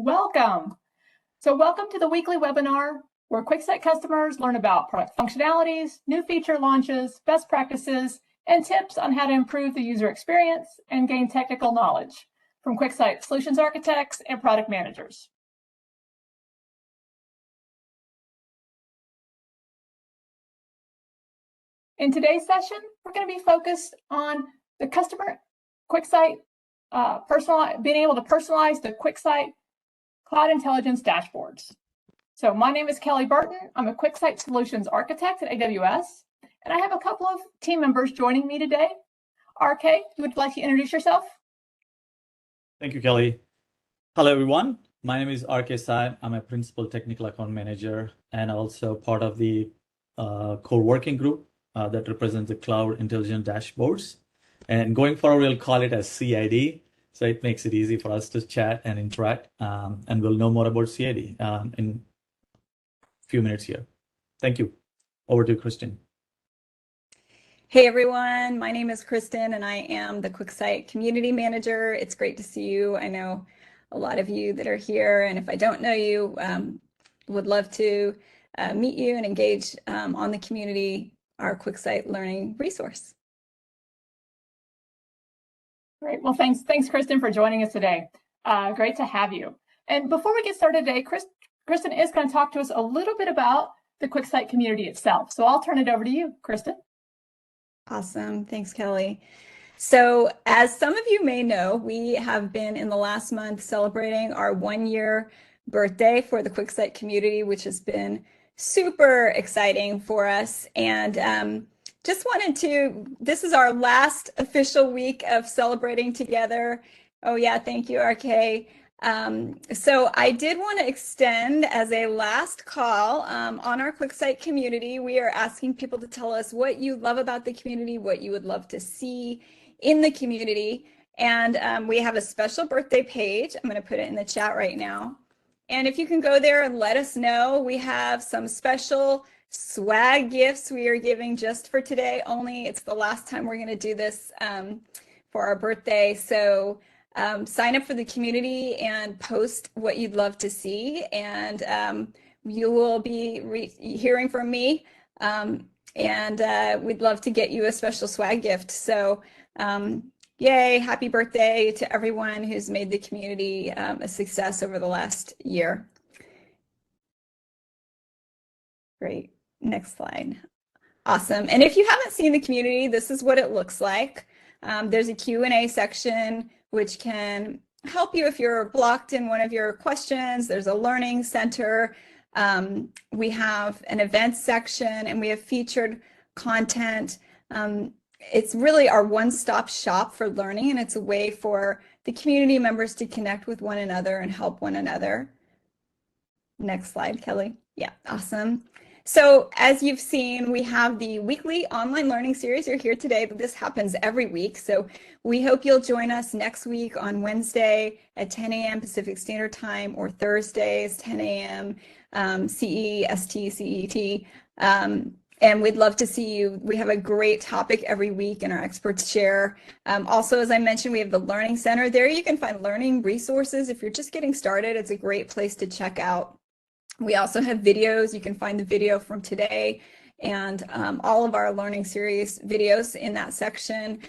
welcome. Welcome to the weekly webinar where QuickSight customers learn about product functionalities, new feature launches, best practices, and tips on how to improve the user experience and gain technical knowledge from QuickSight solutions architects and product managers. In today's session, we're going to be focused on the customer QuickSight being able to personalize the QuickSight Cloud Intelligence dashboards. So my name is Kelly Burton. I'm a QuickSight Solutions Architect at AWS, and I have a couple of team members joining me today. RK, would you like to introduce yourself? Thank you, Kelly. Hello, everyone. My name is RK Sai. I'm a Principal Technical Account Manager and also part of the core working group that represents the Cloud Intelligence Dashboards. And going forward, we'll call it as CID. So it makes it easy for us to chat and interact, and we'll know more about CID in a few minutes here. Thank you. Over to Kristen. Hey everyone, my name is Kristen and I am the QuickSight Community Manager. It's great to see you. I know a lot of you that are here, and if I don't know you, would love to meet you and engage on the community, our QuickSight learning resource. Great. Well, thanks, Kristen, for joining us today. Great to have you. And before we get started today, Kristen is going to talk to us a little bit about the QuickSight community itself. So I'll turn it over to you, Kristen. Awesome. Thanks, Kelly. So as some of you may know, we have been in the last month celebrating our 1-year birthday for the QuickSight community, which has been super exciting for us. And just wanted to, this is our last official week of celebrating together. Oh yeah, thank you, RK. So I did want to extend as a last call on our QuickSight community. We are asking people to tell us what you love about the community, what you would love to see in the community. And we have a special birthday page. I'm going to put it in the chat right now. And if you can go there and let us know, we have some special swag gifts we are giving just for today only. It's the last time we're going to do this for our birthday. So sign up for the community and post what you'd love to see, and you will be hearing from me, and we'd love to get you a special swag gift. So yay, happy birthday to everyone who's made the community a success over the last year. Great. Next slide. Awesome. And if you haven't seen the community, this is what it looks like. There's a Q&A section which can help you if you're blocked in one of your questions. There's a learning center. We have an events section, and we have featured content. It's really our one-stop shop for learning, and it's a way for the community members to connect with one another and help one another. Next slide, Kelly. Yeah, awesome. So as you've seen, we have the weekly online learning series. You're here today, but this happens every week. So we hope you'll join us next week on Wednesday at 10 a.m. Pacific Standard Time, or Thursdays, 10 a.m. CEST, CET. And we'd love to see you. We have a great topic every week, and our experts share. Also, as I mentioned, we have the Learning Center. There you can find learning resources. If you're just getting started, it's a great place to check out. We also have videos. You can find the video from today and all of our learning series videos in that section.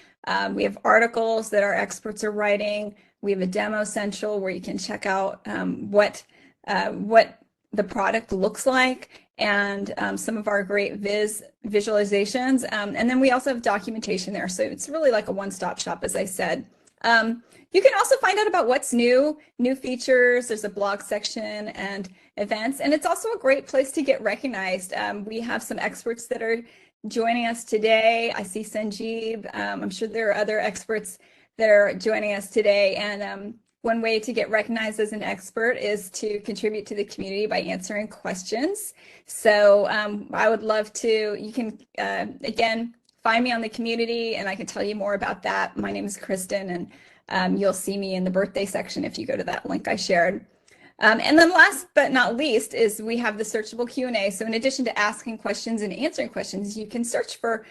We have articles that our experts are writing. We have a demo central where you can check out what the product looks like, and some of our great visualizations. And then we also have documentation there. So it's really like a one-stop shop, as I said. You can also find out about what's new features. There's a blog section and events, and it's also a great place to get recognized. We have some experts that are joining us today. I see Sanjeev. I'm sure there are other experts that are joining us today, and one way to get recognized as an expert is to contribute to the community by answering questions. So I would love to, you can, again, find me on the community and I can tell you more about that. My name is Kristen, and you'll see me in the birthday section if you go to that link I shared. And then last but not least is we have the searchable Q&A. So in addition to asking questions and answering questions, you can search for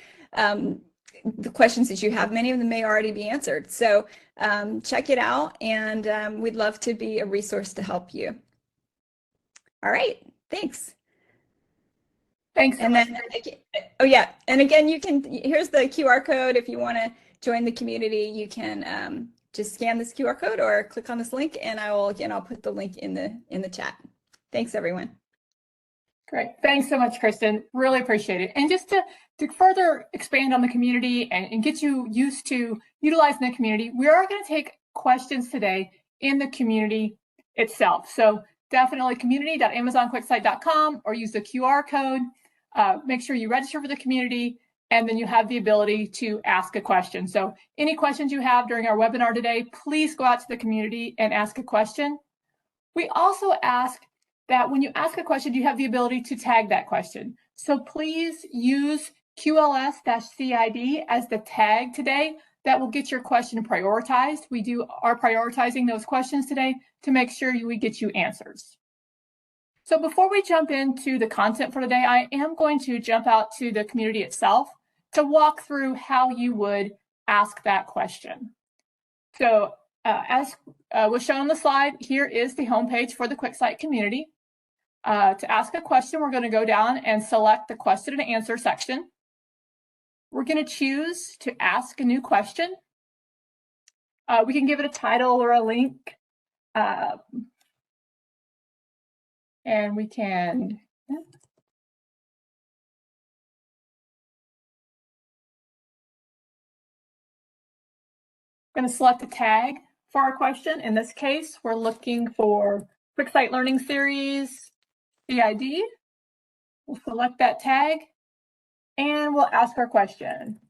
the questions that you have, many of them may already be answered. So check it out, and we'd love to be a resource to help you. All right, thanks. Thanks. And then, oh yeah, and again, you can, here's the QR code. If you want to join the community, you can just scan this QR code or click on this link, and I'll put the link in the chat. Thanks, everyone. Great. Thanks so much, Kristen. Really appreciate it. And just to further expand on the community and get you used to utilizing the community, we are going to take questions today in the community itself. So definitely community.amazonquicksite.com, or use the QR code. Make sure you register for the community, and then you have the ability to ask a question. So any questions you have during our webinar today, please go out to the community and ask a question. We also ask that when you ask a question, you have the ability to tag that question. So please use QLS-CID as the tag today. That will get your question prioritized. We are prioritizing those questions today to make sure we get you answers. So before we jump into the content for today, I am going to jump out to the community itself to walk through how you would ask that question. So as was shown on the slide, here is the homepage for the QuickSight community. To ask a question, we're going to go down and select the question and answer section. We're going to choose to ask a new question. We can give it a title or a link. And we can, going to select a tag for our question. In this case, we're looking for QuickSight Learning Series CID. We'll select that tag and we'll ask our question.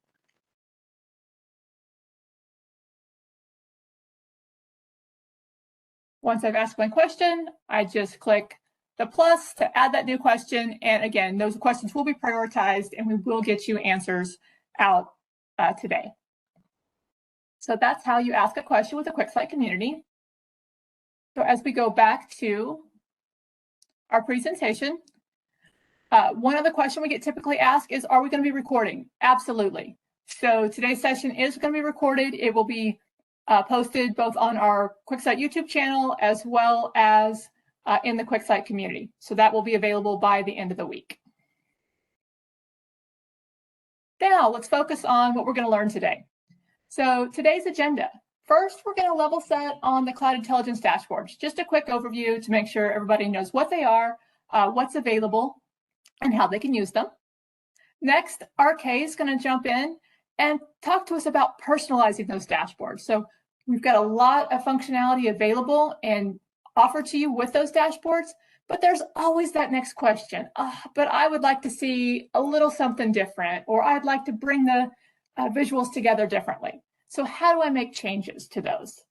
Once I've asked my question, I just click the plus to add that new question. And again, those questions will be prioritized and we will get you answers out today. So that's how you ask a question with the QuickSight community. So as we go back to our presentation, one other question we get typically asked is, are we going to be recording? Absolutely. So today's session is going to be recorded. It will be posted both on our QuickSight YouTube channel as well as in the QuickSight community. So that will be available by the end of the week. Now let's focus on what we're going to learn today. So today's agenda. First, we're going to level set on the Cloud Intelligence dashboards. Just a quick overview to make sure everybody knows what they are, what's available, and how they can use them. Next, RK is going to jump in and talk to us about personalizing those dashboards. So we've got a lot of functionality available and offered to you with those dashboards, but there's always that next question. But I would like to see a little something different, or I'd like to bring the visuals together differently. So how do I make changes to those?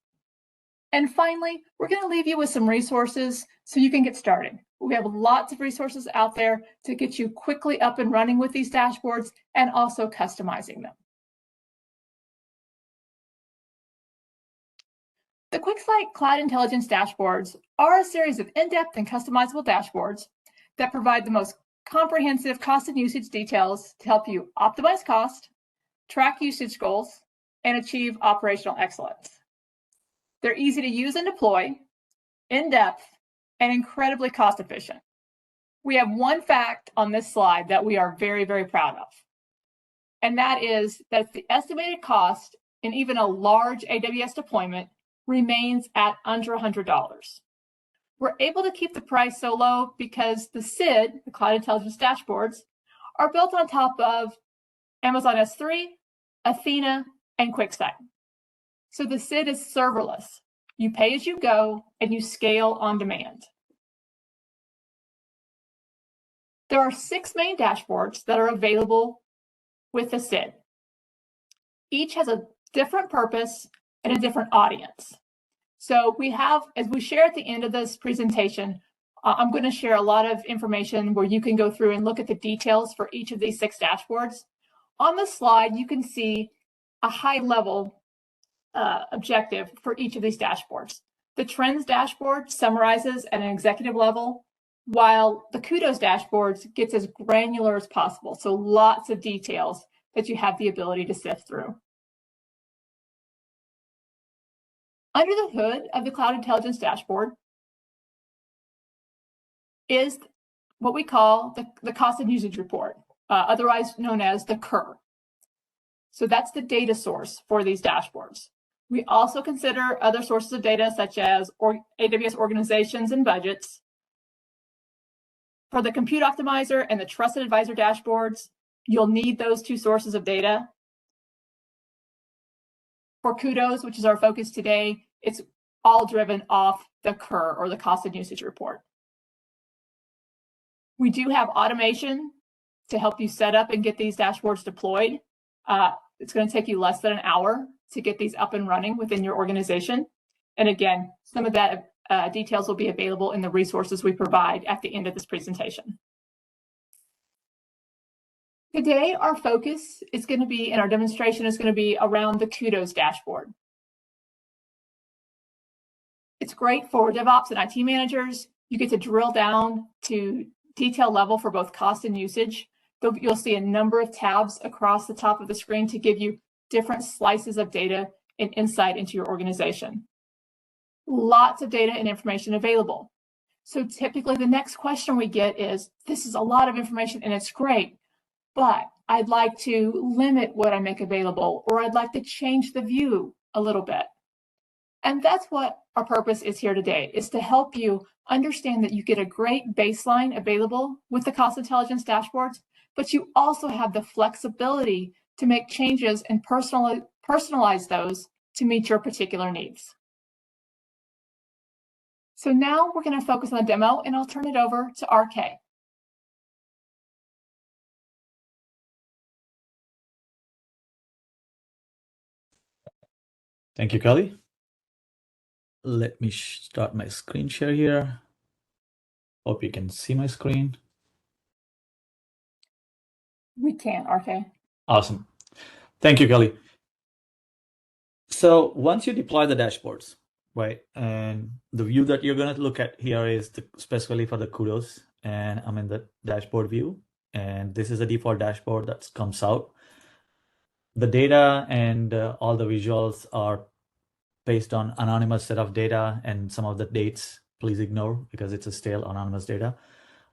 And finally, we're going to leave you with some resources so you can get started. We have lots of resources out there to get you quickly up and running with these dashboards and also customizing them. The QuickSight Cloud Intelligence dashboards are a series of in-depth and customizable dashboards that provide the most comprehensive cost and usage details to help you optimize cost, track usage goals, and achieve operational excellence. They're easy to use and deploy, in-depth, and incredibly cost efficient. We have one fact on this slide that we are very, very proud of, and that is that the estimated cost in even a large AWS deployment remains at under $100. We're able to keep the price so low because the CID, the Cloud Intelligence dashboards, are built on top of Amazon S3, Athena, and QuickSight. So the CID is serverless. You pay as you go and you scale on demand. There are 6 main dashboards that are available with the CID. Each has a different purpose and a different audience. So we have, as we share at the end of this presentation, I'm going to share a lot of information where you can go through and look at the details for each of these 6 dashboards. On the slide, you can see a high-level objective for each of these dashboards. The Trends dashboard summarizes at an executive level, while the Kudos dashboards gets as granular as possible. So lots of details that you have the ability to sift through. Under the hood of the Cloud Intelligence Dashboard is what we call the Cost and Usage Report, otherwise known as the CUR. So that's the data source for these dashboards. We also consider other sources of data such as AWS organizations and budgets. For the Compute Optimizer and the Trusted Advisor dashboards, you'll need those two sources of data. For Kudos, which is our focus today, it's all driven off the CUR, or the Cost and Usage Report. We do have automation to help you set up and get these dashboards deployed. It's going to take you less than an hour to get these up and running within your organization. And again, some of that details will be available in the resources we provide at the end of this presentation. Today, our focus is going to be, and our demonstration is going to be around the Kudos dashboard. It's great for DevOps and IT managers. You get to drill down to detail level for both cost and usage. You'll see a number of tabs across the top of the screen to give you different slices of data and insight into your organization. Lots of data and information available. So typically the next question we get is, this is a lot of information and it's great, but I'd like to limit what I make available, or I'd like to change the view a little bit. And that's what our purpose is here today, is to help you understand that you get a great baseline available with the Cost Intelligence dashboards, but you also have the flexibility to make changes and personalize those to meet your particular needs. So now we're going to focus on the demo, and I'll turn it over to RK. Thank you, Kelly. Let me start my screen share here. Hope you can see my screen. We can, RK. Awesome. Thank you, Kelly. So once you deploy the dashboards, right, and the view that you're going to look at here is specifically for the Kudos, and I'm in the dashboard view, and this is a default dashboard that comes out. The data and all the visuals are based on anonymous set of data, and some of the dates, please ignore because it's a stale anonymous data.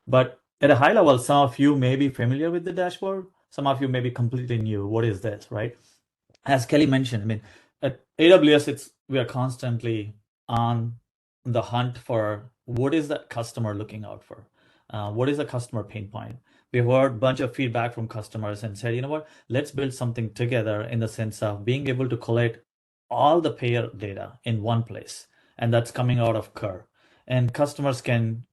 But at a high level, some of you may be familiar with the dashboard. Some of you may be completely new. What is this, right? As Kelly mentioned, I mean, at AWS, we are constantly on the hunt for what is that customer looking out for? What is the customer pain point? We've heard a bunch of feedback from customers and said, you know what, let's build something together in the sense of being able to collect all the payer data in one place. And that's coming out of CUR. And customers can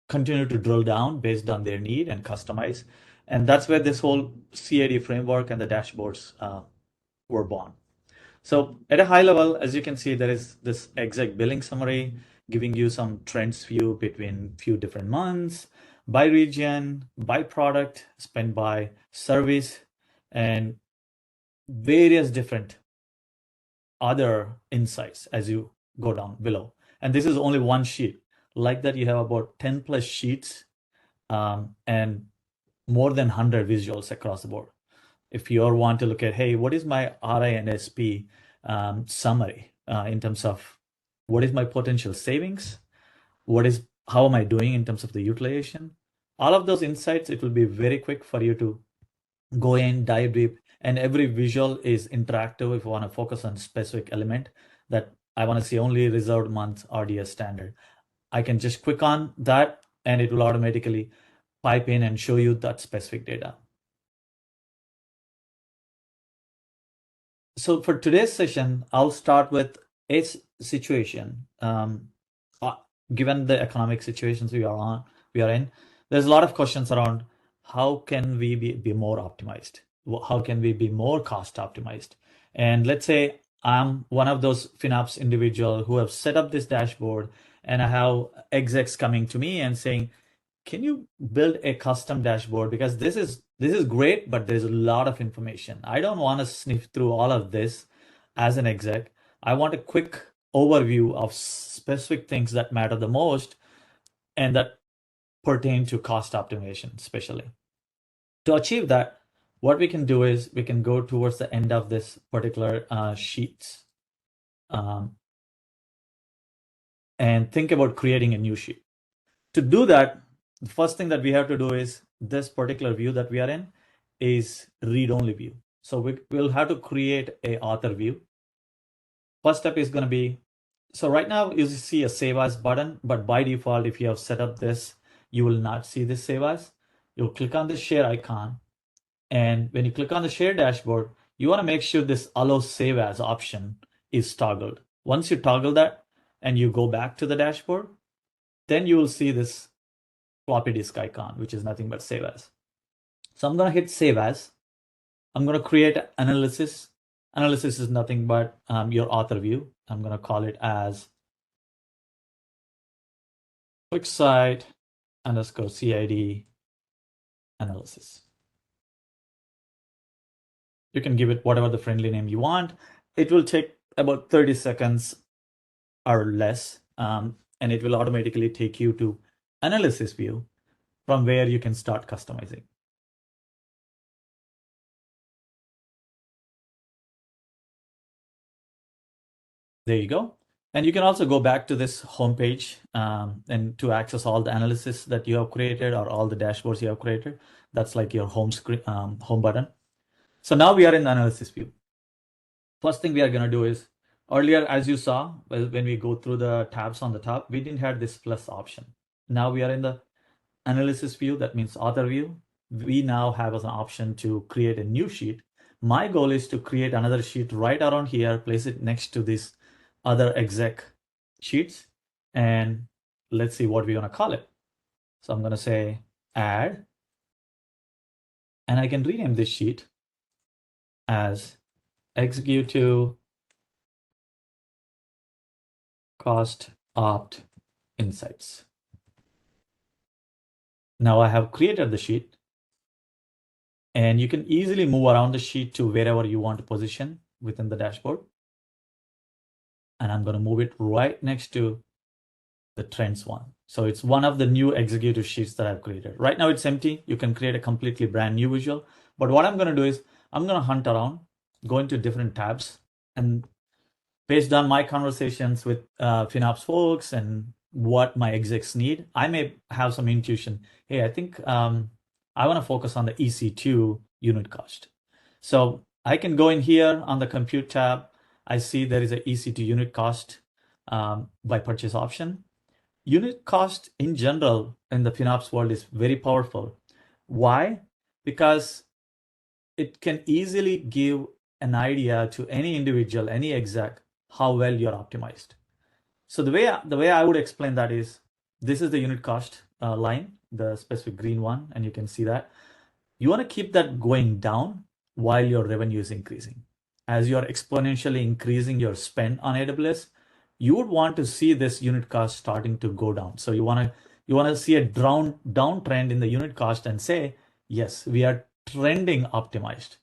continue to drill down based on their need and customize. And that's where this whole CAD framework and the dashboards were born. So at a high level, as you can see, there is this exec billing summary giving you some trends view between few different months, by region, by product, spent by service, and various different other insights as you go down below. And this is only one sheet. Like that, you have about 10 plus sheets and more than 100 visuals across the board. If you want to look at, hey, what is my RI and SP summary in terms of what is my potential savings? How am I doing in terms of the utilization? All of those insights, it will be very quick for you to go in, dive deep, and every visual is interactive if you want to focus on specific element that I want to see only reserved month RDS standard. I can just click on that and it will automatically pipe in and show you that specific data. So for today's session, I'll start with a situation. Given the economic situations we are in, there's a lot of questions around how can we be more optimized? How can we be more cost optimized? And let's say I'm one of those FinOps individual who have set up this dashboard, and I have execs coming to me and saying, can you build a custom dashboard? Because this is great, but there's a lot of information. I don't want to sniff through all of this as an exec. I want a quick overview of specific things that matter the most and that pertain to cost optimization, especially. To achieve that, what we can do is we can go towards the end of this particular sheet and think about creating a new sheet. To do that, the first thing that we have to do is this particular view that we are in is read-only view. So we'll have to create a author view. First step is going to be, so right now you see a save as button, but by default, if you have set up this, you will not see this save as. You'll click on the share icon. And when you click on the share dashboard, you want to make sure this allow save as option is toggled. Once you toggle that and you go back to the dashboard, then you will see this floppy disk icon, which is nothing but save as. So I'm going to hit save as. I'm going to create analysis. Analysis is nothing but your author view. I'm going to call it as QuickSight _ CID analysis. You can give it whatever the friendly name you want. It will take about 30 seconds or less, and it will automatically take you to analysis view from where you can start customizing. There you go. And you can also go back to this homepage and to access all the analysis that you have created or all the dashboards you have created. That's like your home screen, home button. So now we are in the analysis view. First thing we are going to do is, earlier, as you saw, when we go through the tabs on the top, we didn't have this plus option. Now we are in the analysis view. That means author view. We now have as an option to create a new sheet. My goal is to create another sheet right around here, place it next to this other exec sheets, and let's see what we're going to call it. So I'm going to say add, and I can rename this sheet as executive cost opt insights. Now I have created the sheet, and you can easily move around the sheet to wherever you want to position within the dashboard. And I'm going to move it right next to the trends one. So it's one of the new executive sheets that I've created. Right now it's empty. You can create a completely brand new visual. But what I'm going to do is I'm going to hunt around, go into different tabs, and based on my conversations with FinOps folks and what my execs need, I may have some intuition. Hey, I think I want to focus on the EC2 unit cost. So I can go in here on the compute tab. I see there is an EC2 unit cost by purchase option. Unit cost in general in the FinOps world is very powerful. Why? Because it can easily give an idea to any individual, any exec, how well you're optimized. So the way I would explain that is, this is the unit cost line, the specific green one, and you can see that. You want to keep that going down while your revenue is increasing. As you're exponentially increasing your spend on AWS, you would want to see this unit cost starting to go down. So you want to see a downtrend in the unit cost and say, yes, we are trending optimized.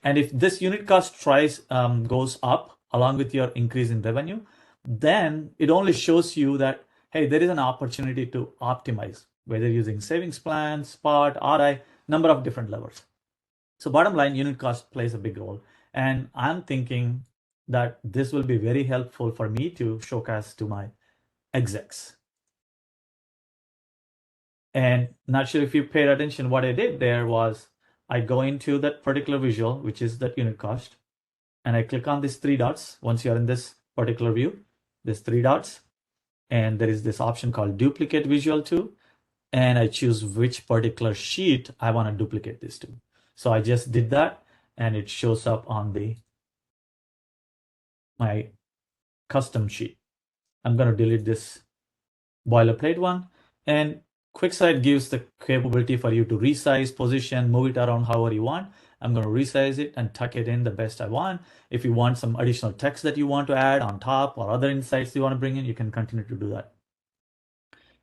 And if this unit cost goes up along with your increase in revenue, then it only shows you that, hey, there is an opportunity to optimize, whether using savings plans, spot, RI, number of different levels. So bottom line, unit cost plays a big role. And I'm thinking that this will be very helpful for me to showcase to my execs. And not sure if you paid attention, what I did there was I go into that particular visual, which is that unit cost, and I click on these three dots. Once you're in this particular view, there's three dots, and there is this option called duplicate visual to, and I choose which particular sheet I want to duplicate this to. So I just did that, and it shows up on my custom sheet. I'm going to delete this boilerplate one, and QuickSight gives the capability for you to resize, position, move it around however you want. I'm going to resize it and tuck it in the best I want. If you want some additional text that you want to add on top or other insights you want to bring in, you can continue to do that.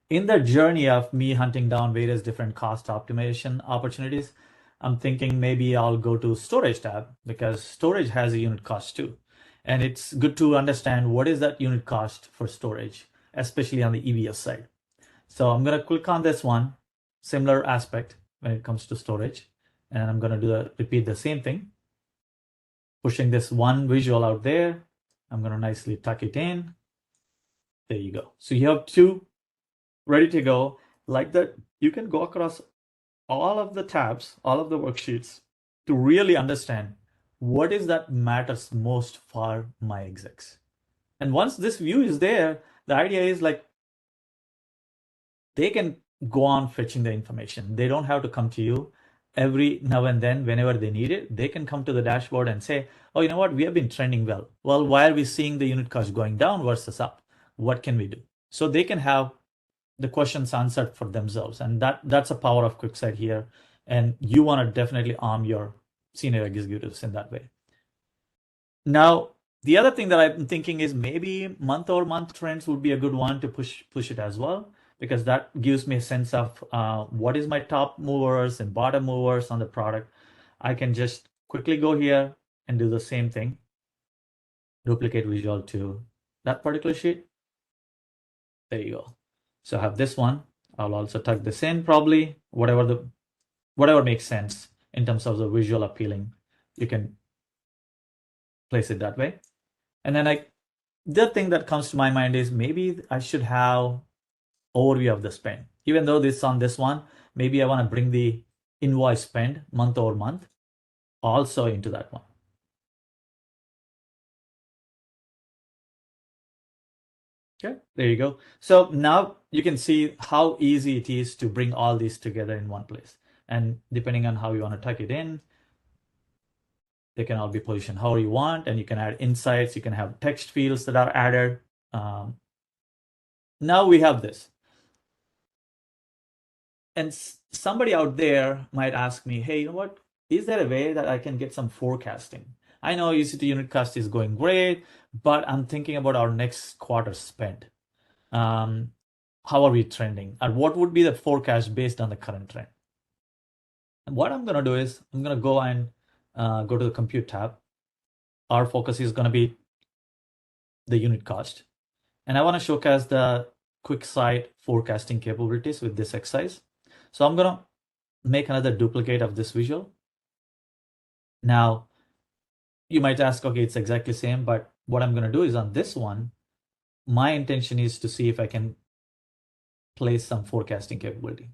In the journey of me hunting down various different cost optimization opportunities, I'm thinking maybe I'll go to storage tab, because storage has a unit cost too. And it's good to understand what is that unit cost for storage, especially on the EBS side. So I'm going to click on this one, similar aspect when it comes to storage. And I'm going to repeat the same thing, pushing this one visual out there. I'm going to nicely tuck it in. There you go. So you have two ready to go. Like that, you can go across all of the tabs, all of the worksheets to really understand what is that matters most for my execs. And once this view is there, the idea is like they can go on fetching the information. They don't have to come to you every now and then whenever they need it. They can come to the dashboard and say, oh, you know what? We have been trending well. Well, why are we seeing the unit cost going down versus up? What can we do? So they can have the questions answered for themselves. And that's a power of QuickSight here. And you want to definitely arm your senior executives in that way. Now, the other thing that I'm thinking is maybe month-over-month trends would be a good one to push it as well, because that gives me a sense of what is my top movers and bottom movers on the product. I can just quickly go here and do the same thing, duplicate visual to that particular sheet. There you go. So I have this one. I'll also tuck this in, probably whatever makes sense in terms of the visual appealing. You can place it that way. And then the thing that comes to my mind is maybe I should have overview of the spend. Even though this on this one, maybe I want to bring the invoice spend month over month also into that one. Okay, there you go. So now you can see how easy it is to bring all these together in one place. And depending on how you want to tuck it in, they can all be positioned however you want, and you can add insights. You can have text fields that are added. Now we have this. And somebody out there might ask me, hey, you know what? Is there a way that I can get some forecasting? I know UCT unit cost is going great, but I'm thinking about our next quarter spend. How are we trending? And what would be the forecast based on the current trend? And what I'm going to do is I'm going to go and go to the compute tab. Our focus is going to be the unit cost. And I want to showcase the QuickSight forecasting capabilities with this exercise. So I'm going to make another duplicate of this visual. Now, you might ask, okay, it's exactly the same, but what I'm going to do is on this one, my intention is to see if I can place some forecasting capability.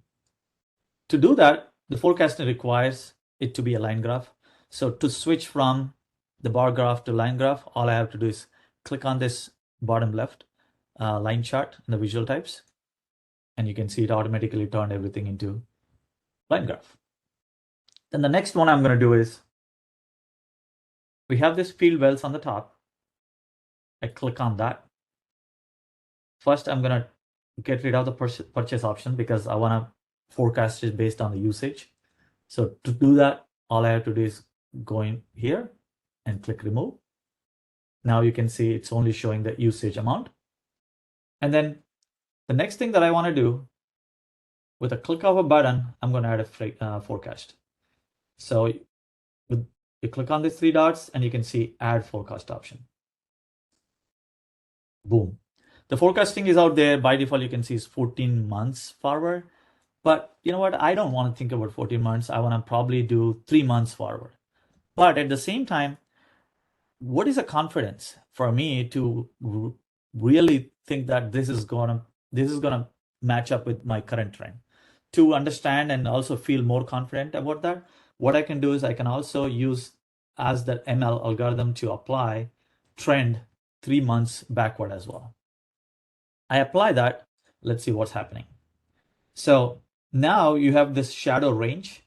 To do that, the forecasting requires it to be a line graph. So to switch from the bar graph to line graph, all I have to do is click on this bottom left line chart in the visual types, and you can see it automatically turned everything into line graph. Then the next one I'm going to do is, we have this field wells on the top. I click on that. First, I'm going to get rid of the purchase option because I want to forecast it based on the usage. So to do that, all I have to do is go in here and click remove. Now you can see it's only showing the usage amount. And then the next thing that I want to do, with a click of a button, I'm going to add a forecast. So you click on these three dots and you can see add forecast option. Boom. The forecasting is out there. By default, you can see it's 14 months forward. But you know what? I don't want to think about 14 months. I want to probably do 3 months forward. But at the same time, what is a confidence for me to really think that this is gonna match up with my current trend? To understand and also feel more confident about that, what I can do is I can also use as the ML algorithm to apply trend 3 months backward as well. I apply that. Let's see what's happening. So now you have this shadow range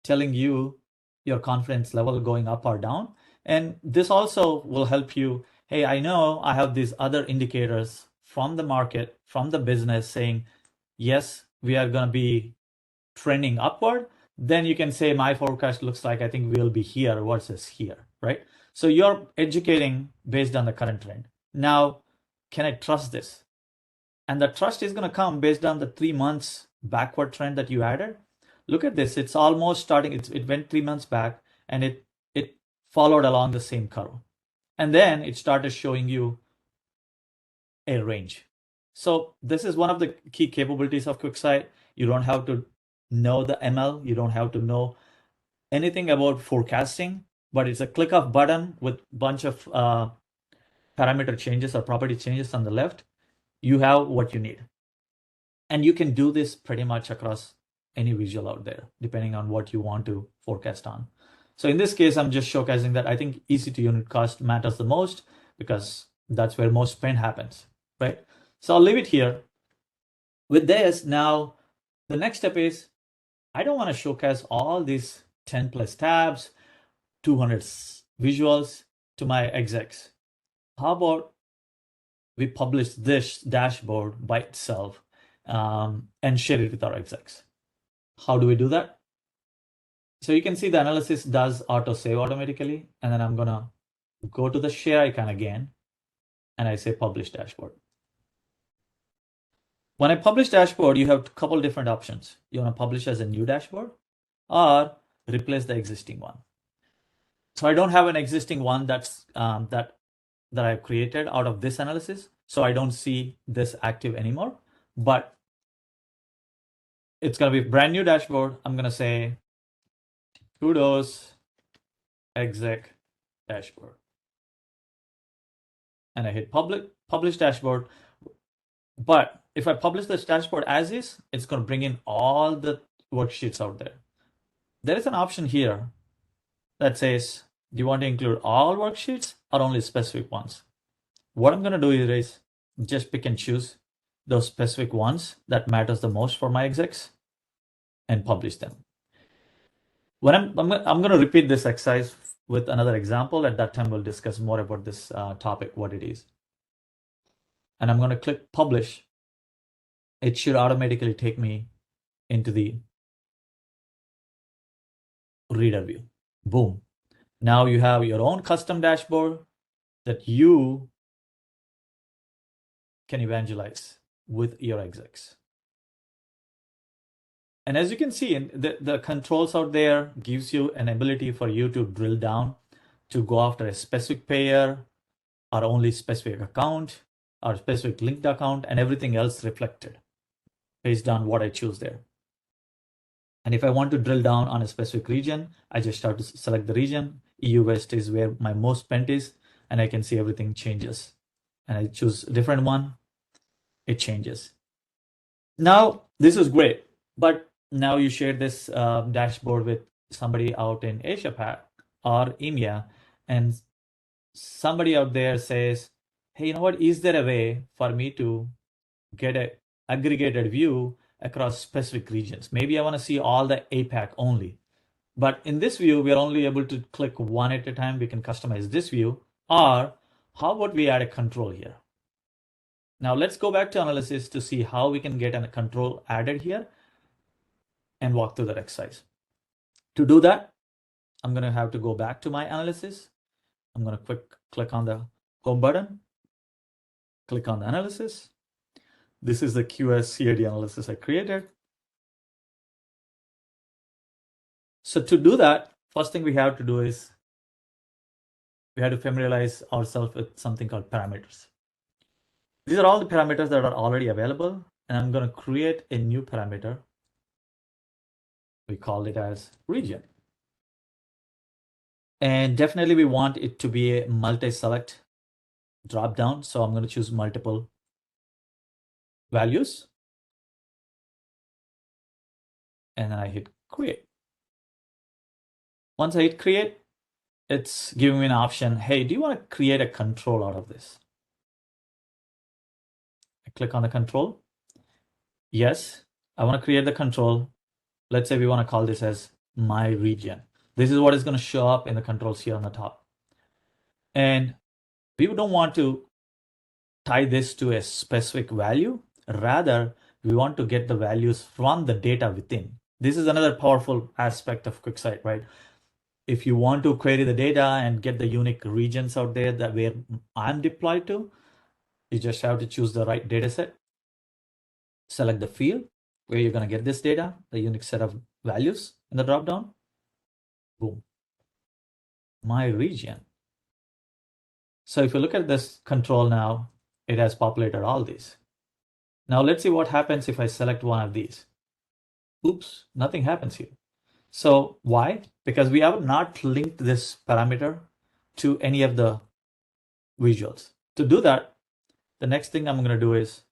telling you your confidence level going up or down. And this also will help you. Hey, I know I have these other indicators from the market, from the business saying, yes, we are going to be trending upward. Then you can say my forecast looks like I think we'll be here versus here, right? So you're educating based on the current trend. Now, can I trust this? And the trust is going to come based on the 3 months backward trend that you added. Look at this. It's almost starting. It went 3 months back and it followed along the same curve. And then it started showing you a range. So this is one of the key capabilities of QuickSight. You don't have to know the ML. You don't have to know anything about forecasting, but it's a click of button with bunch of parameter changes or property changes on the left, you have what you need. And you can do this pretty much across any visual out there, depending on what you want to forecast on. So in this case, I'm just showcasing that I think EC to unit cost matters the most because that's where most spend happens, right? So I'll leave it here. With this, now the next step is I don't want to showcase all these 10 plus tabs, 200 visuals to my execs. How about we publish this dashboard by itself and share it with our execs? How do we do that? So you can see the analysis does auto save automatically. And then I'm going to go to the share icon again. And I say publish dashboard. When I publish dashboard, you have a couple different options. You want to publish as a new dashboard or replace the existing one. So I don't have an existing one that's that I've created out of this analysis. So I don't see this active anymore, but it's going to be a brand new dashboard. I'm going to say kudos exec dashboard. And I hit publish dashboard. But if I publish this dashboard as is, it's going to bring in all the worksheets out there. There is an option here that says, do you want to include all worksheets or only specific ones? What I'm going to do is just pick and choose those specific ones that matters the most for my execs and publish them. When I'm going to repeat this exercise with another example. At that time, we'll discuss more about this topic, what it is. And I'm going to click publish. It should automatically take me into the reader view. Boom. Now you have your own custom dashboard that you can evangelize with your execs. And as you can see, the controls out there gives you an ability for you to drill down to go after a specific payer or only specific account or specific linked account and everything else reflected based on what I choose there. And if I want to drill down on a specific region, I just start to select the region. EU West is where my most spent is, and I can see everything changes. And I choose a different one, it changes. Now, this is great, but now you share this dashboard with somebody out in Asia Pac or EMEA, and somebody out there says, hey, you know what, is there a way for me to get an aggregated view across specific regions? Maybe I want to see all the APAC only. But in this view, we are only able to click one at a time. We can customize this view. Or how about we add a control here? Now let's go back to analysis to see how we can get a control added here and walk through that exercise. To do that, I'm going to have to go back to my analysis. I'm going to click on the home button, click on the analysis. This is the QS-CAD analysis I created. So to do that, first thing we have to do is we have to familiarize ourselves with something called parameters. These are all the parameters that are already available, and I'm going to create a new parameter. We call it as region. And definitely we want it to be a multi-select drop-down. So I'm going to choose multiple values. And then I hit create. Once I hit create, it's giving me an option. Hey, do you want to create a control out of this? I click on the control. Yes, I want to create the control. Let's say we want to call this as my region. This is what is going to show up in the controls here on the top. And we don't want to tie this to a specific value. Rather, we want to get the values from the data within. This is another powerful aspect of QuickSight, right? If you want to query the data and get the unique regions out there that where I'm deployed to, you just have to choose the right data set, select the field where you're going to get this data, the unique set of values in the dropdown. Boom. My region. So if you look at this control now, it has populated all these. Now let's see what happens if I select one of these. Oops, nothing happens here. So why? Because we have not linked this parameter to any of the visuals. To do that, the next thing I'm going to do is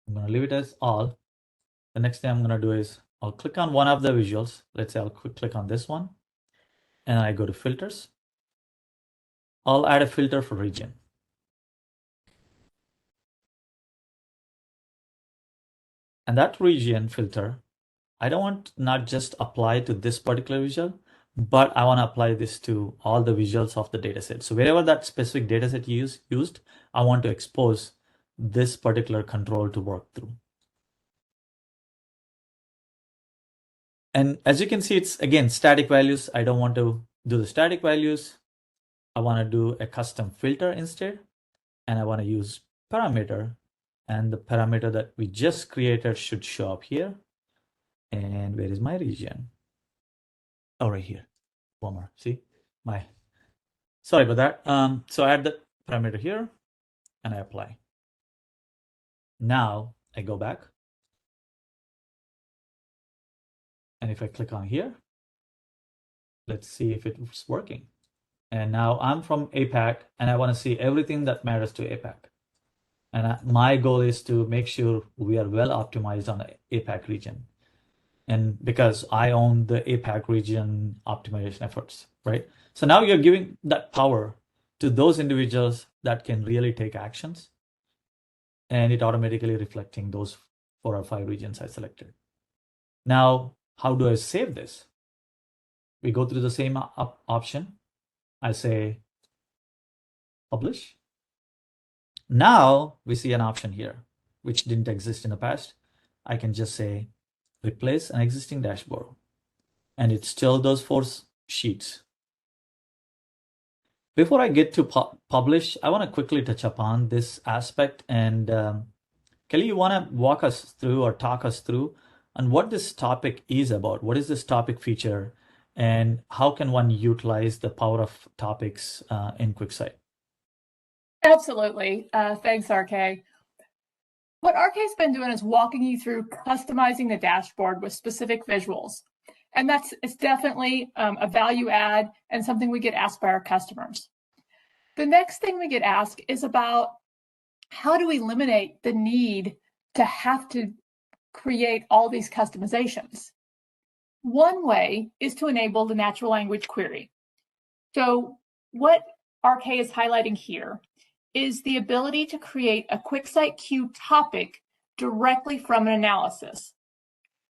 I'm going to leave it as all. The next thing I'm going to do is I'll click on one of the visuals. Let's say I'll click on this one, and I go to filters. I'll add a filter for region. And that region filter, I don't want not just apply to this particular visual, but I want to apply this to all the visuals of the dataset. So wherever that specific dataset used, I want to expose this particular control to work through. And as you can see, it's again static values. I don't want to do the static values. I want to do a custom filter instead. And I want to use parameter. And the parameter that we just created should show up here. And where is my region? Oh, right here. One more. See, sorry about that. So I add the parameter here and I apply. Now I go back. And if I click on here, let's see if it's working. And now I'm from APAC and I want to see everything that matters to APAC. And my goal is to make sure we are well optimized on the APAC region. And because I own the APAC region optimization efforts, right? So now you're giving that power to those individuals that can really take actions, and it automatically reflecting those 4 or 5 regions I selected. Now, how do I save this? We go through the same option. I say publish. Now we see an option here, which didn't exist in the past. I can just say replace an existing dashboard, and it's still those 4 sheets. Before I get to publish, I want to quickly touch upon this aspect. And Kelly, you want to walk us through or talk us through on what this topic is about? What is this topic feature? And how can one utilize the power of topics in QuickSight? Absolutely. Thanks, RK. What RK's been doing is walking you through customizing the dashboard with specific visuals. And it's definitely a value add and something we get asked by our customers. The next thing we get asked is about how do we eliminate the need to have to create all these customizations? One way is to enable the natural language query. So what RK is highlighting here is the ability to create a QuickSight Q topic directly from an analysis.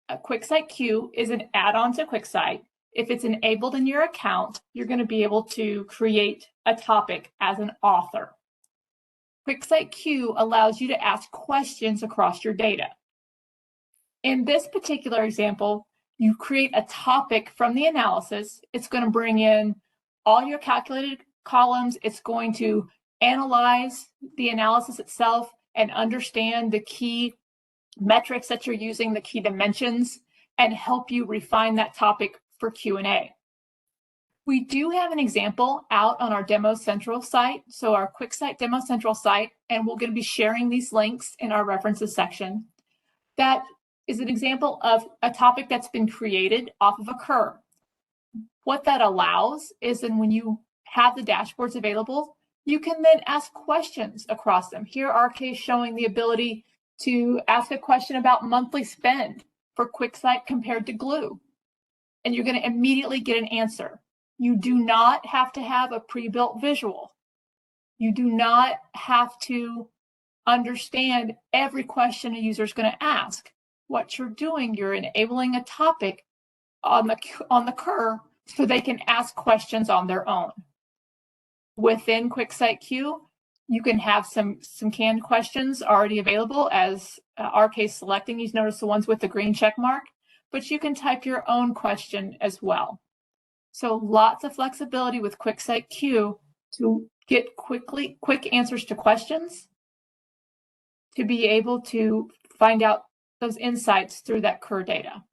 A QuickSight Q is an add-on to QuickSight. If it's enabled in your account, you're going to be able to create a topic as an author. QuickSight Q allows you to ask questions across your data. In this particular example, you create a topic from the analysis. It's going to bring in all your calculated columns. It's going to analyze the analysis itself and understand the key metrics that you're using, the key dimensions, and help you refine that topic for Q&A. We do have an example out on our Demo Central site, so our QuickSight Demo Central site, and we're going to be sharing these links in our references section. That is an example of a topic that's been created off of a curve. What that allows is then when you have the dashboards available, you can then ask questions across them. Here, RK is showing the ability to ask a question about monthly spend for QuickSight compared to Glue, and you're going to immediately get an answer. You do not have to have a pre-built visual. You do not have to understand every question a user is going to ask. What you're doing, you're enabling a topic on the curve so they can ask questions on their own. Within QuickSight Q, you can have some canned questions already available as RK selecting. You notice the ones with the green check mark, but you can type your own question as well. So lots of flexibility with QuickSight Q to get quick answers to questions, to be able to find out those insights through that Kerr data.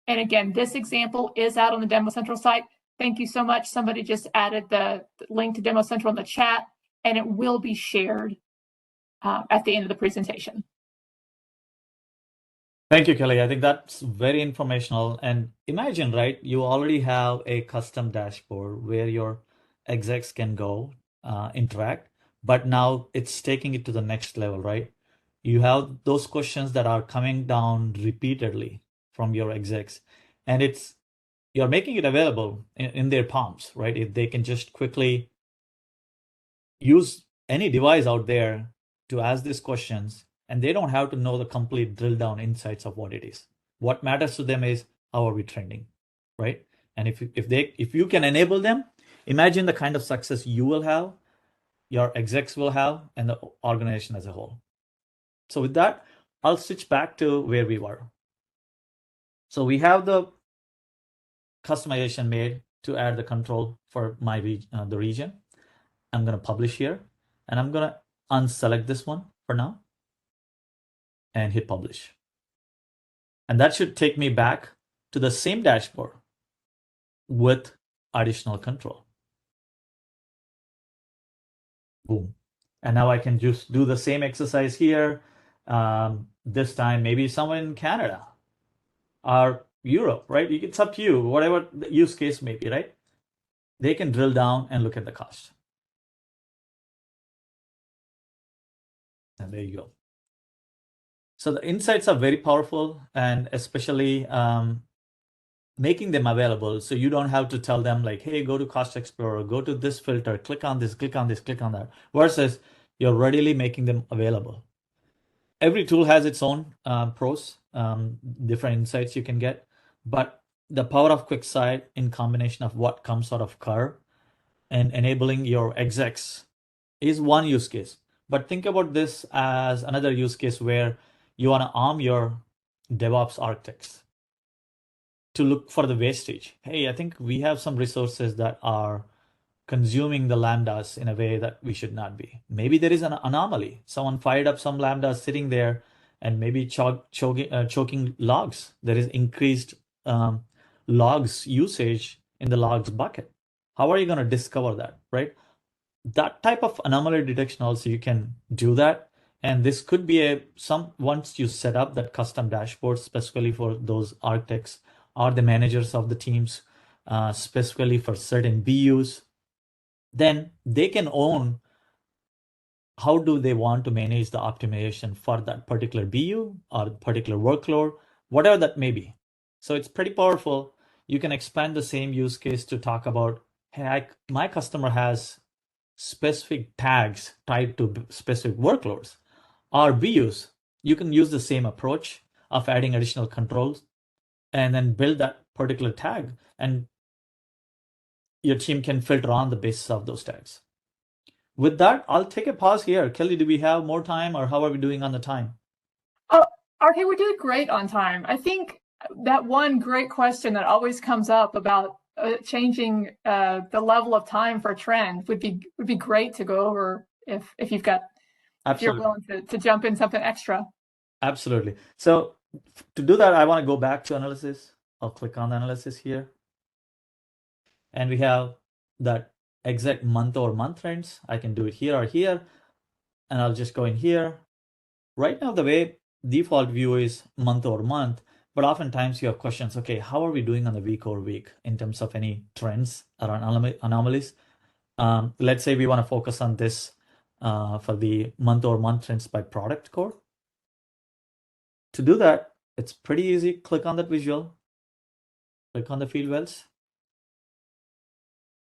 And again, this example is out on the Demo Central site. Thank you so much. Somebody just added the link to Demo Central in the chat, and it will be shared at the end of the presentation. Thank you, Kelly. I think that's very informational. And imagine, right, you already have a custom dashboard where your execs can go interact, but now it's taking it to the next level, right? You have those questions that are coming down repeatedly from your execs, and you're making it available in their palms, right? If they can just quickly use any device out there to ask these questions, and they don't have to know the complete drill down insights of what it is. What matters to them is how are we trending, right? And if you can enable them, imagine the kind of success you will have, your execs will have, and the organization as a whole. So with that, I'll switch back to where we were. So we have the customization made to add the control for the region. I'm going to publish here, and I'm going to unselect this one for now and hit publish. And that should take me back to the same dashboard with additional control. Boom. And now I can just do the same exercise here. This time, maybe someone in Canada or Europe, right? It's up to you, whatever the use case may be, right? They can drill down and look at the cost. And there you go. So the insights are very powerful, and especially making them available. So you don't have to tell them like, hey, go to Cost Explorer, go to this filter, click on this, click on this, click on that, versus you're readily making them available. Every tool has its own pros, different insights you can get, but the power of QuickSight in combination of what comes out of Curve and enabling your execs is one use case. But think about this as another use case where you want to arm your DevOps architects to look for the wastage. Hey, I think we have some resources that are consuming the lambdas in a way that we should not be. Maybe there is an anomaly. Someone fired up some lambdas sitting there and maybe choking logs. There is increased logs usage in the logs bucket. How are you going to discover that, right? That type of anomaly detection also, you can do that. And this could be once you set up that custom dashboard specifically for those architects or the managers of the teams, specifically for certain BUs, then they can own how do they want to manage the optimization for that particular BU or particular workload, whatever that may be. So it's pretty powerful. You can expand the same use case to talk about, hey, my customer has specific tags tied to specific workloads or BUs. You can use the same approach of adding additional controls and then build that particular tag, and your team can filter on the basis of those tags. With that, I'll take a pause here. Kelly, do we have more time, or how are we doing on the time? Oh, RK, we're doing great on time. I think that one great question that always comes up about changing the level of time for a trend would be great to go over if you're willing to jump in something extra. Absolutely. So to do that, I want to go back to analysis. I'll click on the analysis here. And we have that exact month over month trends. I can do it here or here. And I'll just go in here. Right now, the way default view is month over month, but oftentimes you have questions, okay, how are we doing on the week over week in terms of any trends around anomalies? Let's say we want to focus on this for the month over month trends by product core. To do that, it's pretty easy. Click on that visual, click on the field wells,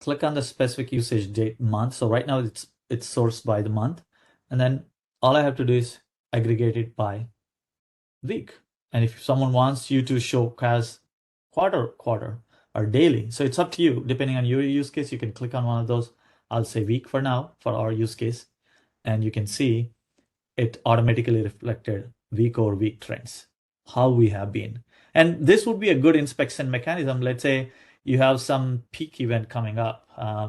click on the specific usage date month. So right now it's sourced by the month. And then all I have to do is aggregate it by week. And if someone wants you to show as quarter or daily, so it's up to you. Depending on your use case, you can click on one of those. I'll say week for now for our use case. And you can see it automatically reflected week over week trends, how we have been. And this would be a good inspection mechanism. Let's say you have some peak event coming up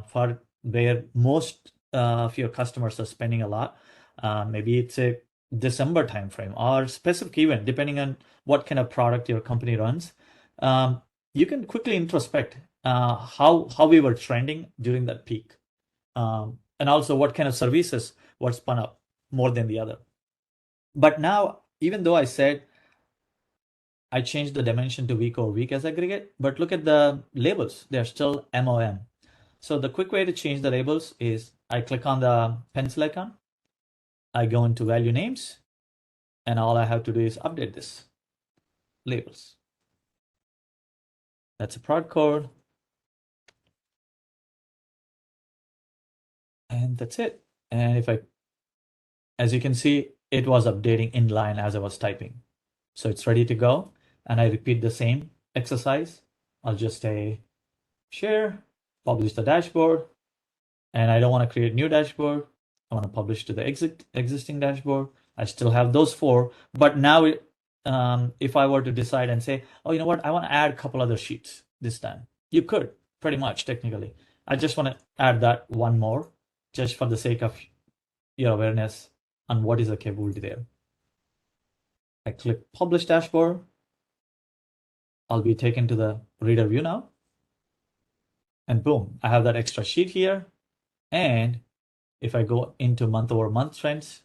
for where most of your customers are spending a lot. Maybe it's a December timeframe or specific event, depending on what kind of product your company runs. You can quickly introspect how we were trending during that peak, and also what kind of services were spun up more than the other. But now, even though I said I changed the dimension to week over week as aggregate, but look at the labels. They're still MOM. So the quick way to change the labels is I click on the pencil icon, I go into value names, and all I have to do is update this labels. That's a product code. And that's it. And if I, as you can see, it was updating in line as I was typing. So it's ready to go. And I repeat the same exercise. I'll just say share, publish the dashboard. And I don't want to create new dashboard. I want to publish to the existing dashboard. I still have those 4, but now if I were to decide and say, oh, you know what, I want to add a couple other sheets this time. You could, pretty much technically. I just want to add that one more, just for the sake of your awareness on what is the capability there. I click publish dashboard. I'll be taken to the reader view now. And boom, I have that extra sheet here. And if I go into month over month trends,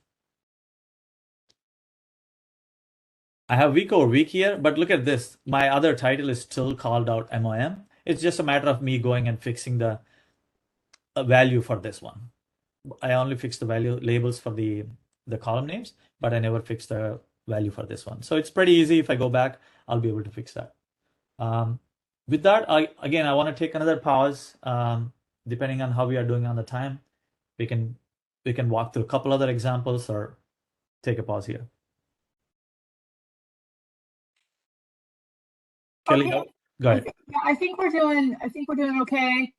I have week over week here, but look at this. My other title is still called out MOM. It's just a matter of me going and fixing the value for this one. I only fixed the value labels for the column names, but I never fixed the value for this one. So it's pretty easy. If I go back, I'll be able to fix that. With that, I want to take another pause. Depending on how we are doing on the time, we can walk through a couple other examples or take a pause here. Kelly, Okay. go ahead. Yeah, I think we're doing okay.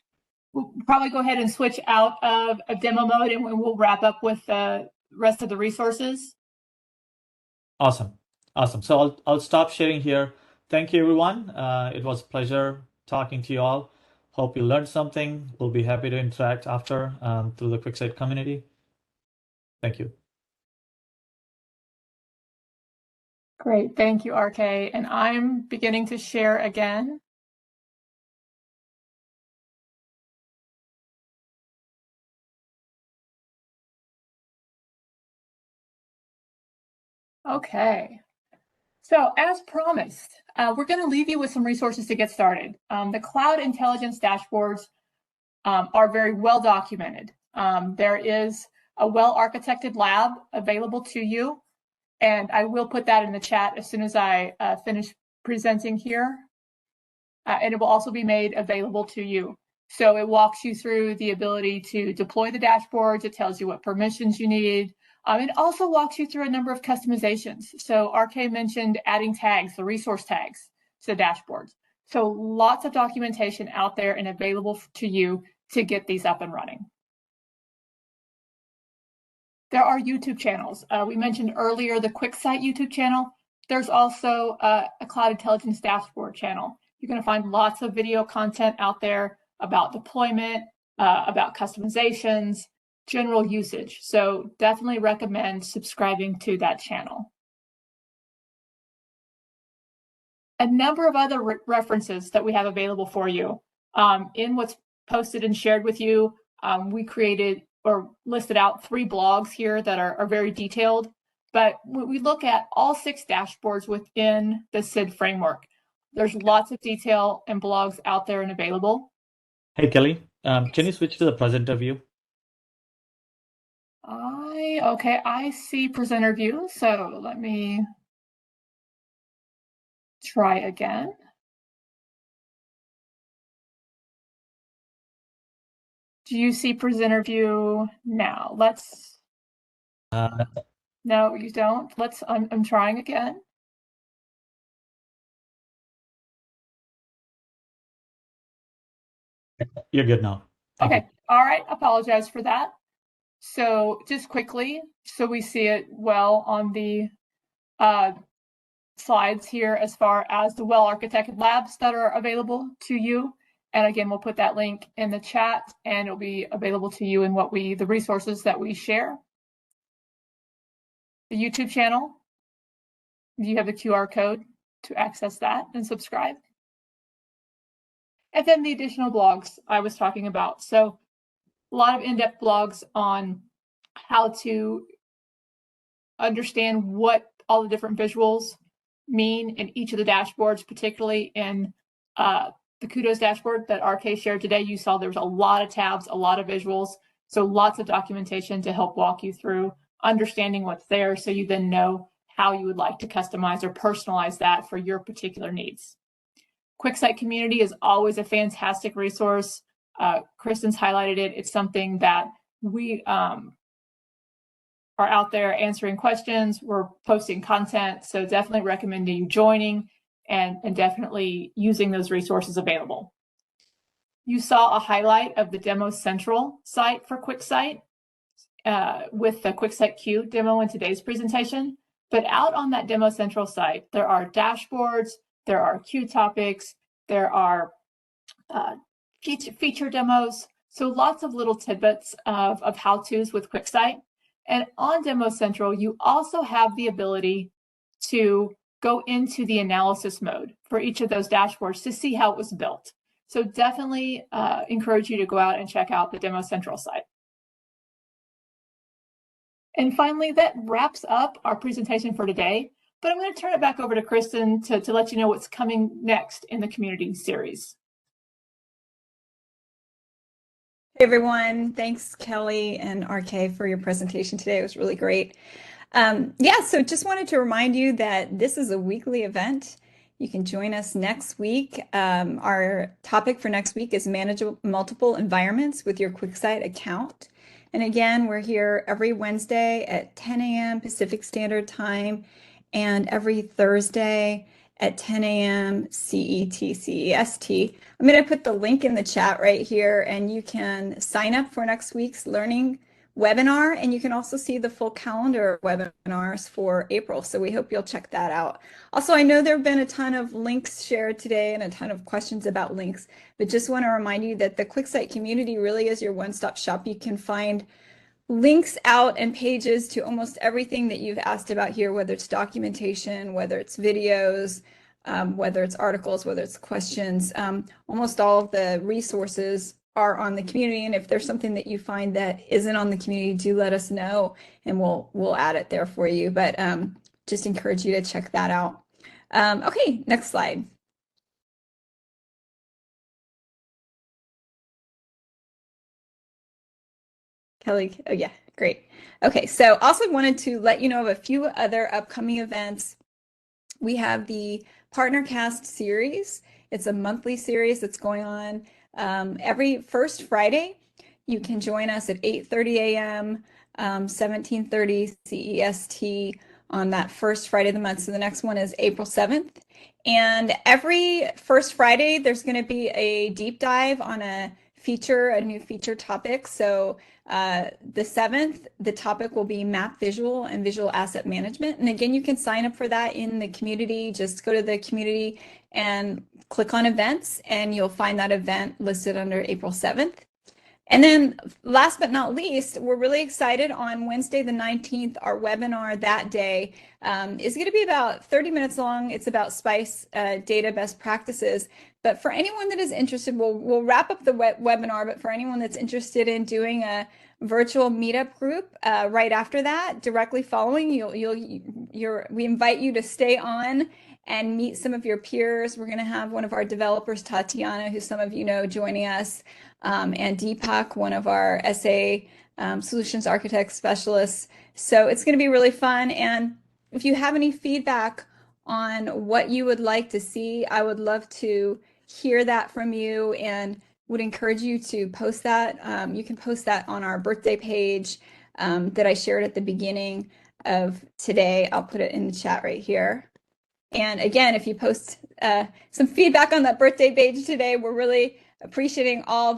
We'll probably go ahead and switch out of demo mode, and we'll wrap up with the rest of the resources. Awesome. So I'll stop sharing here. Thank you, everyone. It was a pleasure talking to you all. Hope you learned something. We'll be happy to interact after through the QuickSight community. Thank you. Great, thank you, RK. And I'm beginning to share again. Okay, so as promised, we're going to leave you with some resources to get started. The cloud intelligence dashboards are very well documented. There is a well-architected lab available to you, and I will put that in the chat as soon as I finish presenting here. And it will also be made available to you. So it walks you through the ability to deploy the dashboards. It tells you what permissions you need. It also walks you through a number of customizations. So RK mentioned adding tags, the resource tags to the dashboards. So lots of documentation out there and available to you to get these up and running. There are YouTube channels. We mentioned earlier the QuickSight YouTube channel. There's also a Cloud Intelligence Dashboard channel. You're going to find lots of video content out there about deployment, about customizations, general usage. So definitely recommend subscribing to that channel. A number of other references that we have available for you. In what's posted and shared with you, we created or listed out 3 blogs here that are very detailed. But when we look at all 6 dashboards within the SID framework, there's lots of detail and blogs out there and available. Hey, Kelly, can you switch to the presenter view? Okay, I see presenter view. So let me try again. Do you see presenter view now? Let's. No, you don't. I'm trying again. You're good now. Thank Okay. you. All right. Apologize for that. So just quickly, so we see it well on the slides here as far as the well-architected labs that are available to you. And again, we'll put that link in the chat and it'll be available to you in the resources that we share. The YouTube channel, you have the QR code to access that and subscribe. And then the additional blogs I was talking about. So a lot of in-depth blogs on how to understand what all the different visuals mean in each of the dashboards, particularly in the Kudos dashboard that RK shared today. You saw there was a lot of tabs, a lot of visuals, so lots of documentation to help walk you through understanding what's there, so you then know how you would like to customize or personalize that for your particular needs. QuickSight Community is always a fantastic resource. Kristen's highlighted it. It's something that we are out there answering questions. We're posting content, so definitely recommending you joining and definitely using those resources available. You saw a highlight of the Demo Central site for QuickSight with the QuickSight Q demo in today's presentation. But out on that Demo Central site, there are dashboards, there are Q topics, there are feature demos, so lots of little tidbits of how-tos with QuickSight. And on Demo Central, you also have the ability to go into the analysis mode for each of those dashboards to see how it was built. So definitely encourage you to go out and check out the Demo Central site. And finally, that wraps up our presentation for today, but I'm going to turn it back over to Kristen to let you know what's coming next in the community series. Hey everyone, thanks Kelly and RK for your presentation today. It was really great. Yeah, so just wanted to remind you that this is a weekly event. You can join us next week. Our topic for next week is manage multiple environments with your QuickSight account. And again, we're here every Wednesday at 10 a.m. Pacific Standard Time and every Thursday at 10 a.m. CET. I'm going to put the link in the chat right here, and you can sign up for next week's learning webinar, and you can also see the full calendar of webinars for April. So we hope you'll check that out. Also, I know there have been a ton of links shared today and a ton of questions about links, but just want to remind you that the QuickSight community really is your one-stop shop. You can find links out and pages to almost everything that you've asked about here, whether it's documentation, whether it's videos, whether it's articles, whether it's questions. Almost all of the resources are on the community, and if there's something that you find that isn't on the community, do let us know and we'll add it there for you. But just encourage you to check that out. Okay, next slide. Kelly, oh yeah, great. Okay, so also wanted to let you know of a few other upcoming events. We have the PartnerCast series. It's a monthly series that's going on every first Friday. You can join us at 8:30 a.m., 17:30 CEST on that first Friday of the month. So the next one is April 7th. And every first Friday, there's going to be a deep dive on a new feature topic. So the 7th, the topic will be map visual and visual asset management. And again, you can sign up for that in the community. Just go to the community and click on events, and you'll find that event listed under April 7th. And then last but not least, we're really excited on Wednesday the 19th, our webinar that day is going to be about 30 minutes long. It's about SPICE data best practices. But for anyone that is interested, we'll wrap up the webinar, but for anyone that's interested in doing a virtual meetup group right after that, directly following, we invite you to stay on and meet some of your peers. We're going to have one of our developers, Tatiana, who some of you know, joining us, and Deepak, one of our SA solutions architect specialists. So it's going to be really fun. And if you have any feedback on what you would like to see, I would love to hear that from you and would encourage you to post that. You can post that on our birthday page that I shared at the beginning of today. I'll put it in the chat right here. And again, if you post some feedback on that birthday page today, we're really appreciating all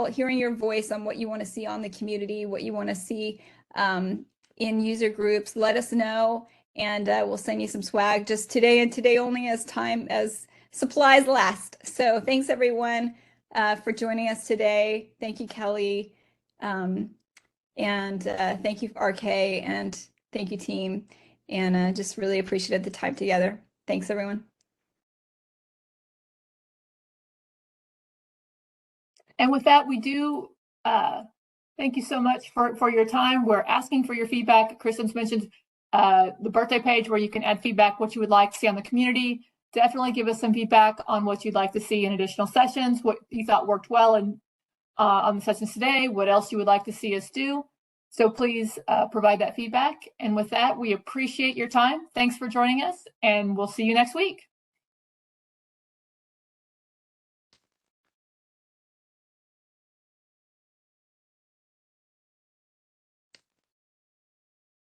hearing your voice on what you want to see on the community, what you want to see in user groups. Let us know, and we'll send you some swag just today and today only, as supplies last. So thanks everyone for joining us today. Thank you, Kelly, and thank you, RK, and thank you, team. And just really appreciated the time together. Thanks, everyone. And with that, we do thank you so much for your time. We're asking for your feedback. Kristen's mentioned the birthday page where you can add feedback, what you would like to see on the community. Definitely give us some feedback on what you'd like to see in additional sessions, what you thought worked well and on the sessions today, what else you would like to see us do. So please provide that feedback. And with that, we appreciate your time. Thanks for joining us, and we'll see you next week.